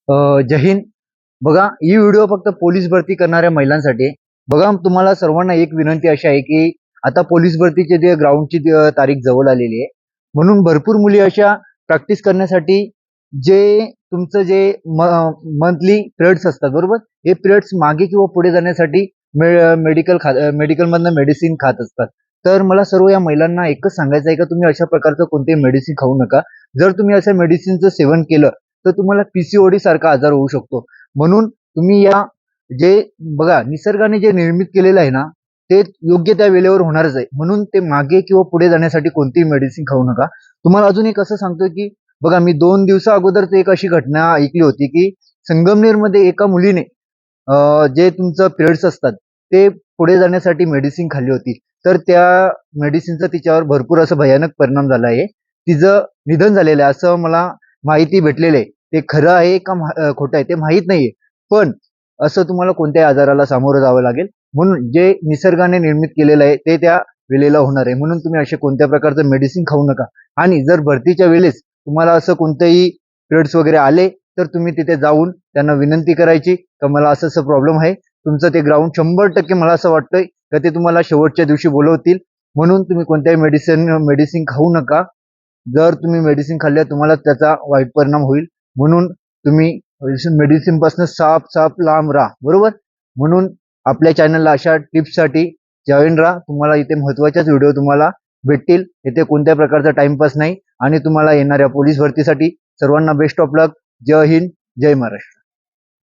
जय हिंद. बघा, ही व्हिडिओ फक्त पोलीस भरती करणाऱ्या महिलांसाठी आहे. बघा, तुम्हाला सर्वांना एक विनंती अशी आहे की आता पोलीस भरतीचे जे ग्राउंडची तारीख जवळ आलेली आहे, म्हणून भरपूर मुली अशा प्रॅक्टिस करण्यासाठी जे तुमचं जे मंथली पिरियड्स असतात, बरोबर, हे पिरियड्स मागे किंवा पुढे जाण्यासाठी मेडिकलमधनं मेडिसिन खात असतात. तर मला सर्व या महिलांना एकच सांगायचं आहे की तुम्ही अशा प्रकारचं कोणतेही मेडिसिन खाऊ नका. जर तुम्ही अशा मेडिसिनचं सेवन केलं तर तुम्हाला पीसीओडी सारखा आजार होऊ शकतो. म्हणून तुम्ही या जे बघा, निसर्गाने जे निर्मित केलेलं आहे ना, ते योग्य त्या वेळेवर होणारच आहे. म्हणून ते मागे किंवा पुढे जाण्यासाठी कोणतीही मेडिसिन खाऊ नका. तुम्हाला अजून एक असं सांगतोय की बघा, मी 2 दिवसा अगोदर एक अशी घटना ऐकली होती की संगमनेरमध्ये एका मुलीने जे तुमचं पिरियड्स असतात ते पुढे जाण्यासाठी मेडिसिन खाल्ली होती. तर त्या मेडिसिनचा तिच्यावर भरपूर असं भयानक परिणाम झाला आहे. तिचं निधन झालेलं आहे असं मला माहिती भेटलेली आहे. ते खरं आहे का खोटं आहे ते माहीत नाहीये. पण असं तुम्हाला कोणत्याही आजाराला सामोरं जावं लागेल. म्हणून जे निसर्गाने निर्मित केलेलं आहे ते त्या वेळेला होणार आहे. म्हणून तुम्ही असे कोणत्या प्रकारचं मेडिसिन खाऊ नका. आणि जर भरतीच्या वेळेस तुम्हाला असं कोणतेही पिरियड्स वगैरे आले तर तुम्ही तिथे जाऊन त्यांना विनंती करायची की मला असं असं प्रॉब्लेम आहे. तुमचं ते ग्राउंड 100% मला असं वाटतंय की ते तुम्हाला शेवटच्या दिवशी बोलवतील. म्हणून तुम्ही कोणत्याही मेडिसिन खाऊ नका. जर तुम्ही मेडिसिन खाल्ल्या तुम्हाला त्याचा वाईट परिणाम होईल. म्हणून तुम्ही मेडिसिन पासून साफ लांब राहा, बरोबर. म्हणून आपल्या चॅनलला अशा टिप्ससाठी जॉईन राहा. तुम्हाला इथे महत्त्वाच्याच व्हिडिओ तुम्हाला भेटतील. इथे कोणत्या प्रकारचा टाइमपास नाही. आणि तुम्हाला येणाऱ्या पोलीस भरतीसाठी सर्वांना बेस्ट ऑफ लक. जय हिंद, जय महाराष्ट्र.